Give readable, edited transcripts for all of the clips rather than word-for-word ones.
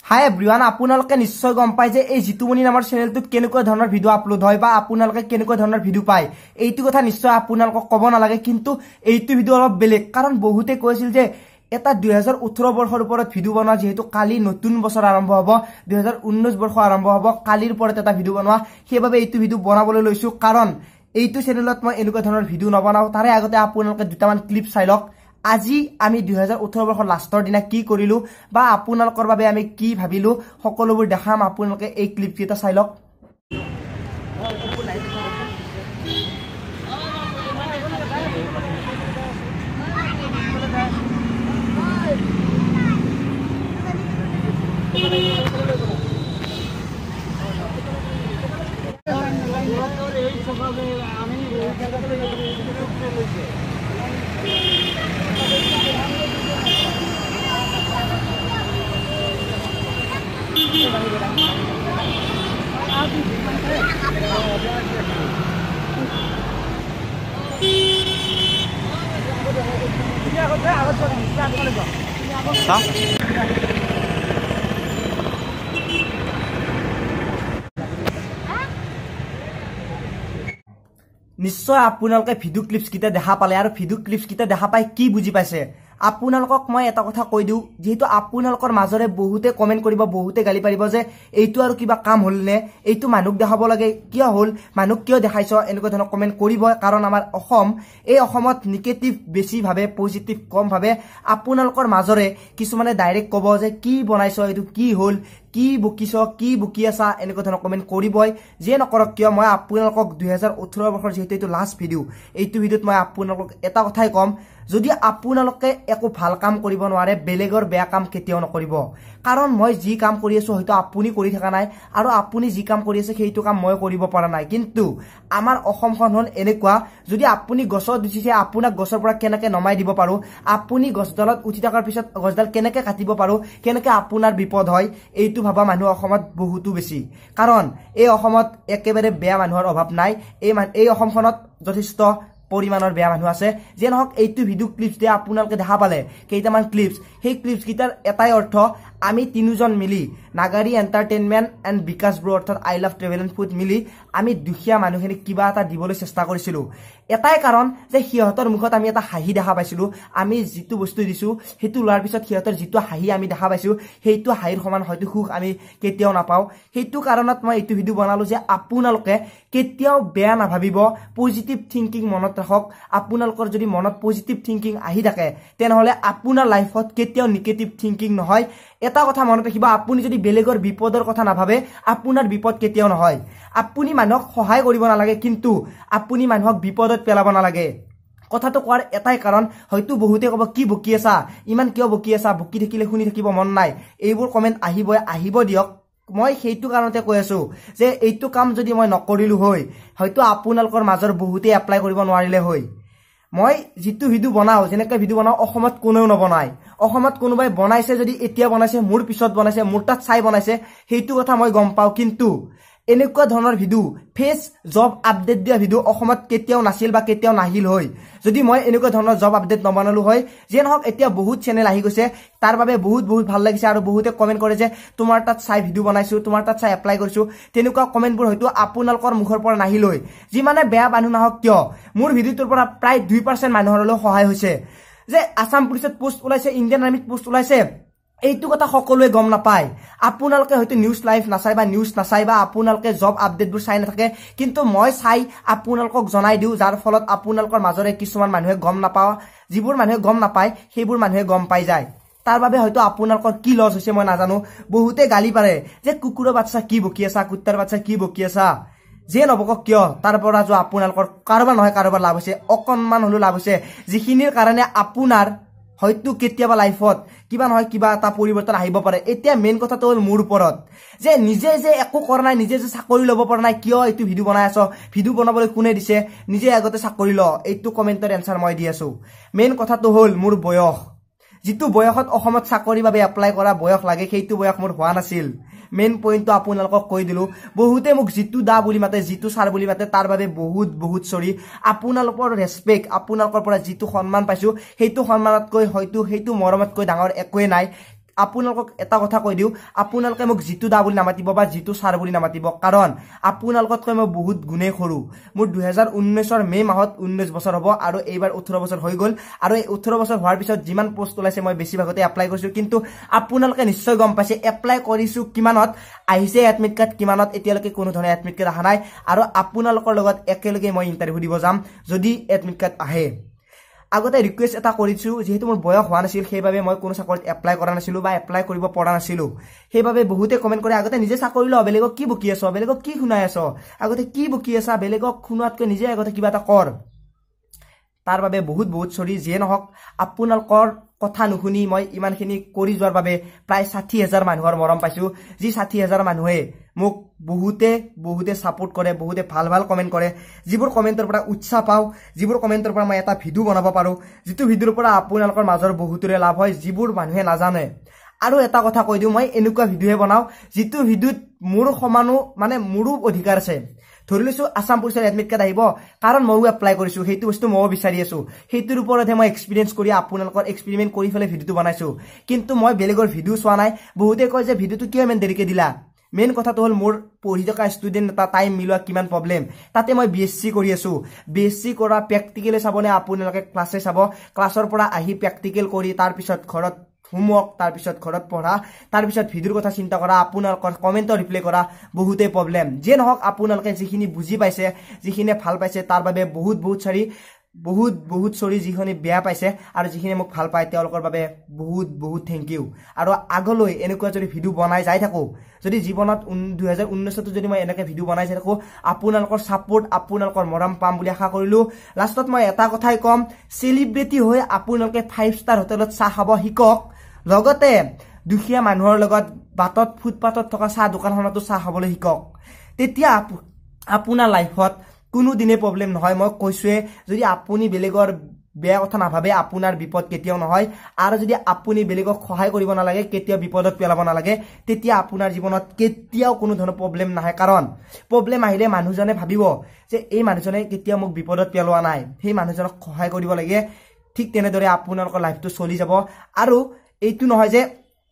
হাই everyone আপোনালোকে নিশ্চয় গম পায় যে এই জিতুমণি নামৰ চেনেলটোত কেনেকুৱা ধৰণৰ ভিডিও আপলোড হয় বা আপোনালোকে কেনেকুৱা ধৰণৰ ভিডিও পায় এইটো কথা নিশ্চয় আপোনালোকক ক'ব নালাগে কিন্তু এইটো ভিডিও অলপ বেলেগ কাৰণ বহুতে কৈছিল যে এটা 2018 বৰ্ষৰ ওপৰত ভিডিও বনোৱা যেহেতু কালি নতুন বছৰ আৰম্ভ হ'ব 2019 বৰ্ষ আৰম্ভ হ'ব কালিৰ ওপৰত এটা ভিডিও বনোৱা সেইবাবে এইটো ভিডিও বনাবলৈ লৈছো কাৰণ এইটো চেনেলত মই এনেকুৱা ধৰণৰ ভিডিও নবনাও তাৰে আগতে আপোনালোকে দুটামান ক্লিপ চাই লওক আজি আমি 2018 বৰ্ষৰ লাষ্টৰ দিনা কি কৰিলো বা আপোনালোকৰ বাবে আমি কি ভাবিলো সকলোবোৰ দেখাম আপোনালোকে এই ক্লিপ কেইটা চাই লওক নিশ্চয় আপোনালোকে ভিডিও ক্লিপস কিটা দেখা পালে আৰু ভিডিও ক্লিপস কিটা দেখা পাই কি বুজি পাইছে আপোনালোকক মই এটা কথা কৈ দিও যেহেতু আপোনালোকৰ মাজৰে বহুতে কমেন্ট কৰিব বহুতে গালি পাৰিব যে এইটো আৰু কিবা কাম হল নে এইটো মানুক দেখাব লাগে কিয় হল মানুক কিয় দেখাইছ এনেকুৱা ধৰণৰ কমেন্ট কৰিব কাৰণ আমাৰ অসম এই অসমত নেগেটিভ বেছি ভাবে পজিটিভ কম ভাবে আপোনালোকৰ মাজৰে কিছুমানে ডাইৰেক্ট ক'ব যে কি বনাইছ এইটো কি হল কি বকিছ কি বকি আছা এনেকুৱা ধৰণৰ কমেন্ট কৰিবই যে নকৰক কিয় মই আপোনালোকক 2018 বৰ্ষৰ যেহেতু এইটো লাষ্ট ভিডিও এইটো ভিডিওত মই আপোনালোকক এটা কথাই কম যদি আপোনালোকে একো ভাল কাম কৰিব নোৱাৰে বেলেগৰ বেয়া কাম কেতিয়াও নকৰিব কাৰণ মই যি কাম কৰি আছো হয়তো আপুনি কৰি থকা নাই আৰু আপুনি যি কাম কৰি আছে সেইটো কাম মই কৰিব পৰা নাই কিন্তু আমাৰ অসমখন হল এনেকুৱা যদি আপুনি গছত উঠিছে আপোনাক গছৰ পৰা কেনেকৈ নমাই দিব পাৰো আপুনি গছডালত উঠি থকাৰ পিছত গছডাল কেনেকৈ কাটিব পাৰো কেনেকৈ আপোনাৰ বিপদ হয় এইটো ভাবা মানুহ অসমত বহুতো বেছি কাৰণ এই অসমত একেবাৰে বেয়া মানুহৰ অভাৱ নাই এই অসমখনত যথেষ্ট পৰিমাণৰ বেয়া মানুহ আছে যে নহক এইটো ভিডিও ক্লিপস দিয়া আপোনালোকে দেখা পালে কেইটামান ক্লিপস সেই ক্লিপস কিটাৰ এটাই অৰ্থ আমি তিনিজন মিলি নাগাৰী এন্টাৰটেইনমেন্ট এণ্ড বিকাশ ব্ৰ অৰ্থাৎ I love travel and food মিলি আমি দুখীয়া মানুহখিনিক কিবা এটা দিবলৈ চেষ্টা কৰিছিলো এটাই কাৰণ যে সিহঁতৰ মুখত আমি এটা হাঁহি দেখা পাইছিলো আমি যিটো বস্তু দিছো সেইটো লোৱাৰ পিছত সিহঁতৰ যিটো হাঁহি আমি দেখা পাইছো সেইটো হাঁহিৰ সমান হয়তো সুখ আমি কেতিয়াও নাপাও সেইটো কাৰণত মই এইটো ভিডিও বনালো যে আপোনালোকে কেতিয়াও বেয়া নাভাবিব পজিটিভ থিংকিং মনত ৰাখক আপোনালোকৰ যদি মনত পজিটিভ থিংকিং আহি থাকে তেনেহলে আপোনাৰ লাইফত কেতিয়াও নেগেটিভ থিংকিং নহয় এটা কথা মনত ৰাখিব আপুনি যদি বেলেগৰ বিপদৰ কথা নাভাবে আপোনাৰ বিপদ কেতিয়াও নহয় আপুনি মানুহক সহায় কৰিব নালাগে কিন্তু আপুনি মানুহক বিপদত পেলাব নালাগে কথাটো কোৱাৰ এটাই কাৰণ হয়তো বহুতে ক'ব কি বকি আছা ইমান কিয় বকি আছা বকি থাকিলে শুনি থাকিব মন নাই এইবোৰ কমেন্ট আহিব দিয়ক মই সেইটো কাৰণতে কৈ আছো যে এইটো কাম যদি মই নকৰিলো হয় হয়তো আপোনালোকৰ মাজৰ বহুতে এপ্লাই কৰিব নোৱাৰিলে হয় মই যিটো ভিডিও বনাও যেনেকৈ ভিডিও বনাও অসমত কোনেও নবনায় অসমত কোনোবাই বনাইছে যদি এতিয়া বনাইছে মোৰ পিছত বনাইছে মোৰ তাত চাই বনাইছে সেইটো কথা মই গম পাও কিন্তু এনেকুৱা ধৰণৰ ভিডিও ফেচ জব আপডেট দিয়া ভিডিও অসমত কেতিয়াও নাছিল বা কেতিয়াও নাহিল হয় যদি মই এনেকুৱা ধৰণৰ জব আপডেট নবনালো হয় যে নহক এতিয়া বহুত চেনেল আহি গৈছে তাৰ বাবে বহুত ভাল লাগিছে আৰু বহুতে কমেন্ট কৰে যে তোমাৰ তাত চাই ভিডিও বনাইছো তোমাৰ তাত চাই এপ্লাই কৰিছো তেনেকুৱা কমেন্টবোৰ হয়তো আপোনালোকৰ মুখৰ পৰা নাহিল হয় যিমানে বেয়া মানুহ নাহক কিয় মোৰ ভিডিওটোৰ পৰা প্ৰায় 2% মানুহৰ সহায় হৈছে যে আসাম পুলিচত পোষ্ট ওলাইছে ইণ্ডিয়ান আৰ্মিত পোষ্ট ওলাইছে এইটো কথা সকলোৱে গম নাপায় আপোনালোকে হয়তো নিউজ লাইভ নাচাই বা নিউজ নাচাই বা আপোনালোকে জব আপডেটবোৰ চাই নাথাকে কিন্তু মই চাই আপোনালোকক জনাই দিও যাৰ ফলত আপোনালোকৰ মাজৰে কিছুমান মানুহে গম নাপায় যিবোৰ মানুহে গম নাপায় সেইবোৰ মানুহে গম পাই যায় তাৰ বাবে হয়তো আপোনালোকৰ কি লছ হৈছে মই নাজানো বহুতে গালি পাৰে যে কুকুৰৰ বাচ্চা কি বকি আছা কুত্তাৰ বাচ্চা কি বকি আছা যে নবকক কিয় তাৰ পৰা যে আপোনালোকৰ কাৰোবাৰ নহয় কাৰোবাৰ লাভ হৈছে অকণমান হলো লাভ হৈছে যিখিনিৰ কাৰণে আপোনাৰ হয়তো কেতিয়াবা লাইফত কিবা নহয় কিবা এটা পৰিৱৰ্তন আহিব পাৰে এতিয়া মেইন কথাটো হল মোৰ ওপৰত যে নিজে যে একো কৰা নাই নিজে যে চাকৰি ল'ব পৰা নাই কিয় এইটো ভিডিও বনাই আছো ভিডিও বনাবলৈ কোনে দিছে নিজে আগতে চাকৰি ল এইটো কমেন্টৰ এনসাৰ মই দি আছো মেইন কথাটো হল মোৰ বয়স যিটো বয়সত অসমত চাকৰিৰ বাবে এপ্লাই কৰা বয়স লাগে সেইটো বয়স মোৰ হোৱা নাছিল মেইন পইণ্টটো আপোনালোকক কৈ দিলো বহুতে মোক জিতু দা বুলি মাতে জিতু স্যাৰ বুলি মাতে তাৰ বাবে বহুত সৰি আপোনালোকৰ ৰেসপেক্ট আপোনালোকৰ পৰা জিতু সন্মান পাইছো সেইটো সন্মানতকৈ হয়তো সেইটো মৰমতকৈ ডাঙৰ একোৱে নাই আপোনালোকক এটা কথা কৈ দিওঁ আপোনালোকে মোক জিতু দা বুলি নামাতিব বা জিতু ছাৰ বুলি নামাতিব কাৰণ আপোনালোকতকৈ মই বহুত গুণে সৰু মোৰ 2019 মে মাহত 19 বছৰ হ'ব আৰু এইবাৰ 18 বছৰ হৈ গ'ল আৰু এই 18 বছৰ হোৱাৰ পিছত যিমান পোষ্ট ওলাইছে মই বেছিভাগতে এপ্লাই কৰিছো কিন্তু আপোনালোকে নিশ্চয় গম পাইছে এপ্লাই কৰিছো কিমানত আহিছে এডমিট কাৰ্ড কিমানত এতিয়ালৈকে কোনো ধৰণৰ এডমিট কাৰ্ড অহা নাই আৰু আপোনালোকৰ লগত একেলগে মই ইন্টাৰভিউ দিব যাম যদি এডমিট কাৰ্ড আহে আগতে ৰিকুৱেষ্ট এটা কৰিছো যেহেতু মোৰ বয়স হোৱা নাছিল সেইবাবে মই কোনো চাকৰিত এপ্লাই কৰা নাছিলো বা এপ্লাই কৰিব পৰা নাছিলো সেইবাবে বহুতে কমেন্ট কৰে আগতে নিজে চাকৰি ল বেলেগক কি বকি আছ বেলেগক কি শুনাই আছ আগতে কি বকি আছা বেলেগক শুনোৱাতকৈ নিজে আগতে কিবা এটা কৰ তাৰ বাবে বহুত সৰি যিয়ে নহওক আপোনালোকৰ কথা নুশুনি মই ইমানখিনি কৰি যোৱাৰ বাবে প্ৰায় 60000 মানুহৰ মৰম পাইছো যি 60000 মানুহে মোক বহুতে সাপোৰ্ট কৰে বহুতে ভাল কমেন্ট কৰে যিবোৰ কমেন্টৰ পৰা উৎসাহ পাও যিবোৰ কমেন্টৰ পৰা মই এটা ভিডিও বনাব পাৰো যিটো ভিডিওৰ পৰা আপোনালোকৰ মাজৰ বহুতৰে লাভ হয় যিবোৰ মানুহে নাজানে আৰু এটা কথা কৈ দিও মই এনেকুৱা ভিডিওহে বনাও যিটো ভিডিওত মোৰ সমানো মানে মোৰো অধিকাৰ আছে ধৰি লৈছো আসাম পুলিচৰ এডমিট কাৰ্ড আহিব কাৰণ মইও এপ্লাই কৰিছো সেইটো বস্তু মইও বিচাৰি আছো সেইটোৰ ওপৰতহে মই এক্সপেৰিয়েন্স কৰি আপোনালোকৰ এক্সপেৰিমেন্ট কৰি ফেলে ভিডিওটো বনাইছো কিন্তু মই বেলেগৰ ভিডিও চোৱা নাই বহুতে কয় যে ভিডিওটো কিয় ইমান দেৰিকে দিলা মেইন কথাটো হল মোৰ পঢ়ি থকা ষ্টুডেন্ট এটা টাইম মিলোৱা কিমান প্ৰবলেম তাতে মই বিএসসি কৰি আছো বিএসসি কৰা প্ৰ্যাকটিক্যালি চাবনে আপোনালোকে ক্লাছে চাব ক্লাছৰ পৰা আহি প্ৰ্যাকটিক্যাল কৰি তাৰ পিছত ঘৰত হোমৱৰ্ক তাৰ পিছত ঘৰত পঢ়া তাৰ পিছত ভিডিওৰ কথা চিন্তা কৰা আপোনালোকৰ কমেন্টৰ ৰিপ্লাই কৰা বহুতে প্ৰবলেম যে নহক আপোনালোকে যিখিনি বুজি পাইছে যিখিনি ভাল পাইছে তাৰ বাবে বহুত সৰি যিখিনি বেয়া পাইছে আৰু যিখিনি মোক ভাল পায় তেওঁলোকৰ বাবে বহুত থ্যাংক ইউ আৰু আগলৈ এনেকুৱা যদি ভিডিও বনাই যাই থাকো যদি জীৱনত 2019 যদি মই এনেকৈ ভিডিও বনাই যাই থাকো আপোনালোকৰ সাপোৰ্ট আপোনালোকৰ মৰম পাম বুলি আশা কৰিলো লাষ্টত মই এটা কথাই কম সেলিব্ৰিটি হৈ আপোনালোকে 5 ষ্টাৰ হোটেলত চাহ খাব শিকক লগতে দুখীয়া মানুহৰ লগত বাটত ফুটপাতত থকা চাহ দোকানখনতো চাহ খাবলৈ শিকক তেতিয়া আপোনাৰ লাইফত কোনো দিনে প্ৰবলেম নহয় মই কৈছোৱে যদি আপুনি বেলেগৰ বেয়া কথা নাভাবে আপোনাৰ বিপদ কেতিয়াও নহয় আৰু যদি আপুনি বেলেগক সহায় কৰিব নালাগে কেতিয়াও বিপদত পেলাব নালাগে তেতিয়া আপোনাৰ জীৱনত কেতিয়াও কোনো ধৰণৰ প্ৰবলেম নাহে কাৰণ প্ৰবলেম আহিলে মানুহজনে ভাবিব যে এই মানুহজনে কেতিয়াও মোক বিপদত পেলোৱা নাই সেই মানুহজনক সহায় কৰিব লাগে ঠিক তেনেদৰে আপোনালোকৰ লাইফটো চলি যাব আৰু এইটো নহয় যে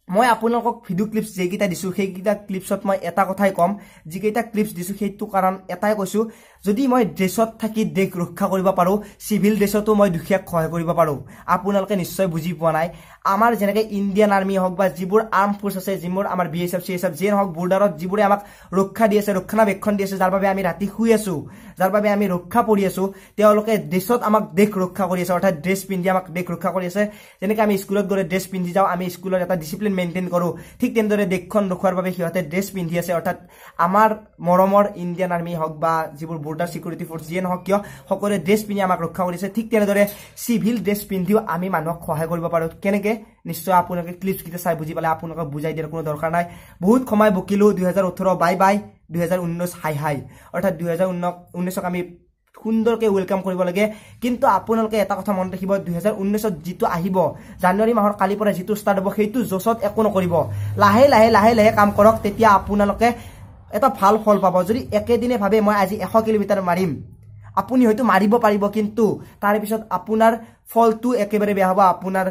মই আপোনালোকক ভিডিও ক্লিপছ যেকেইটা দিছো সেইকেইটা ক্লিপছত মই এটা কথাই কম যিকেইটা ক্লিপছ দিছো সেইটো কাৰণ এটাই কৈছো যদি মই ড্ৰেছত থাকি দেশ ৰক্ষা কৰিব পাৰো সিভিল ড্ৰেছতো মই দুখীয়াক সহায় কৰিব পাৰো আপোনালোকে নিশ্চয় বুজি পোৱা নাই আমাৰ যেনেকৈ ইণ্ডিয়ান আৰ্মি হওক বা যিবোৰ আৰ্ম ফোৰ্স আছে যিবোৰ আমাৰ বিএসএফ সিএসএফ যে নহওক বৰ্ডাৰত যিবোৰে আমাক ৰক্ষা দি আছে ৰক্ষণাবেক্ষণ দি আছে যাৰ বাবে আমি ৰাতি শুই আছো যাৰ বাবে আমি ৰক্ষা পৰি আছো তেওঁলোকে ড্ৰেছত আমাক দেশ ৰক্ষা কৰি আছে অৰ্থাৎ ড্ৰেছ পিন্ধি আমাক দেশ ৰক্ষা কৰি আছে যেনেকৈ আমি স্কুলত গ'লে ড্ৰেছ পিন্ধি যাওঁ আমি স্কুলত এটা ডিসিপ্লিন মেইনটেইন কৰো ঠিক তেনেদৰে দেশখন ৰক্ষাৰ বাবে সিহঁতে ড্ৰেছ পিন্ধি আছে অৰ্থাৎ আমাৰ মৰমৰ ইণ্ডিয়ান আৰ্মি হওক বা যিবোৰ বৰ্ডাৰ সিকিউৰিটি ফোৰ্স যিয়ে নহওক কিয় সকলোৱে ড্ৰেছ পিন্ধি আমাক ৰক্ষা কৰিছে ঠিক তেনেদৰে সিভিল ড্ৰেছ পিন্ধিও আমি মানুহক সহায় কৰিব পাৰো কেনেকৈ নিশ্চয় আপোনালোকে ক্লিপছ কিটা চাই বুজি পালে আপোনালোকক বুজাই দিয়াৰ কোনো দৰকাৰ নাই বহুত সময় বকিলো 2018 বাই 2019 হাই অৰ্থাৎ 2019ক আমি সুন্দৰকৈ ওয়েলকাম কৰিব লাগে কিন্তু আপোনালোকে এটা কথা মনত ৰাখিব 2019ত যিটো আহিব জানুৱাৰী মাহৰ কালি পৰা যিটো ষ্টাৰ্ট হ'ব সেইটো জছত একো নকৰিব লাহে কাম কৰক তেতিয়া আপোনালোকে এটা ভাল ফল পাব যদি একেদিনে ভাবে মই আজি 100 কিলোমিটাৰ মাৰিম আপুনি হয়তো মাৰিব পাৰিব কিন্তু তাৰ পিছত আপোনাৰ ফলটো একেবাৰে বেয়া হ'ব আপোনাৰ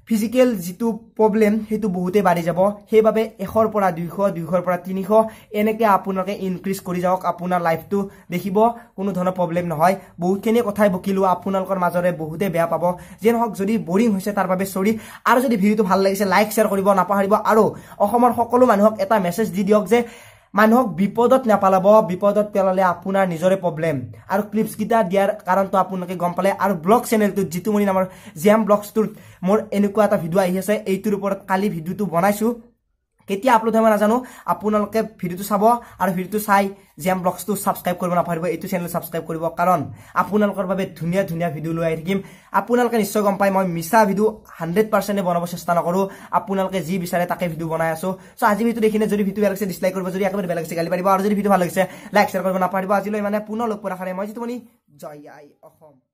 ফিজিক্যাল যিটো প্ৰবলেম হেতু বহুতে বাঢ়ি যাব সেইবাবে 100 ৰ পৰা 200 200 ৰ পৰা 300 এনেকৈ আপোনালোকে ইনক্ৰিজ কৰি যাওক আপোনাৰ লাইফটো দেখিব কোনো ধৰণৰ প্ৰবলেম নহয় বহুতখিনি কথাই বকিলো আপোনালোকৰ মাজৰে বহুতে বেয়া পাব যে নহওক যদি বোৰিং হৈছে তাৰ বাবে সৰি আৰু যদি ভিডিওটো ভাল লাগিছে লাইক শেয়াৰ কৰিব নাপাহৰিব আৰু অসমৰ সকলো মানুহক এটা মেছেজ দি দিয়ক যে মানুহক বিপদত নাপালাব বিপদত পেলালে আপোনাৰ নিজৰে প্ৰবলেম আৰু ক্লিপছ কিটা দিয়াৰ কাৰণটো আপোনালোকে গম পালে আৰু ব্লগ চেনেলটো জিতুমণি নামৰ জিএম ব্লগছটোৰ মোৰ এনেকুৱা এটা ভিডিও আহি আছে এইটোৰ ওপৰত কালি ভিডিওটো বনাইছো কেতিয়া আপলোড হ'ব নাজানো আপোনালোকে ভিডিওটো চাব আৰু ভিডিওটো চাই জিএম ব্লগছটো সাবস্ক্ৰাইব কৰিব নাপাহৰিব এইটো চেনেল সাবস্ক্ৰাইব কৰিব কাৰণ আপোনালোকৰ বাবে ধুনীয়া ভিডিও লৈ আহি থাকিম আপোনালোকে নিশ্চয় গম পায় মই মিছা ভিডিও 100% বনাব চেষ্টা নকৰো আপোনালোকে যি বিচাৰে তাকে ভিডিও বনাই আছো সো আজি ভিডিও দেখিনে যদি ভিডিও ভাল লাগিছে ডিসলাইক কৰিব যদি একেবাৰে বেয়া লাগিছে গালি পাৰিব আৰু যদি ভিডিও ভাল লাগিছে লাইক শেয়াৰ কৰিব নাপাহৰিব আজিলৈ মানে পুনৰ লগ পোৱাৰ আশাৰে মই জিতুমণি জয় আই অসম।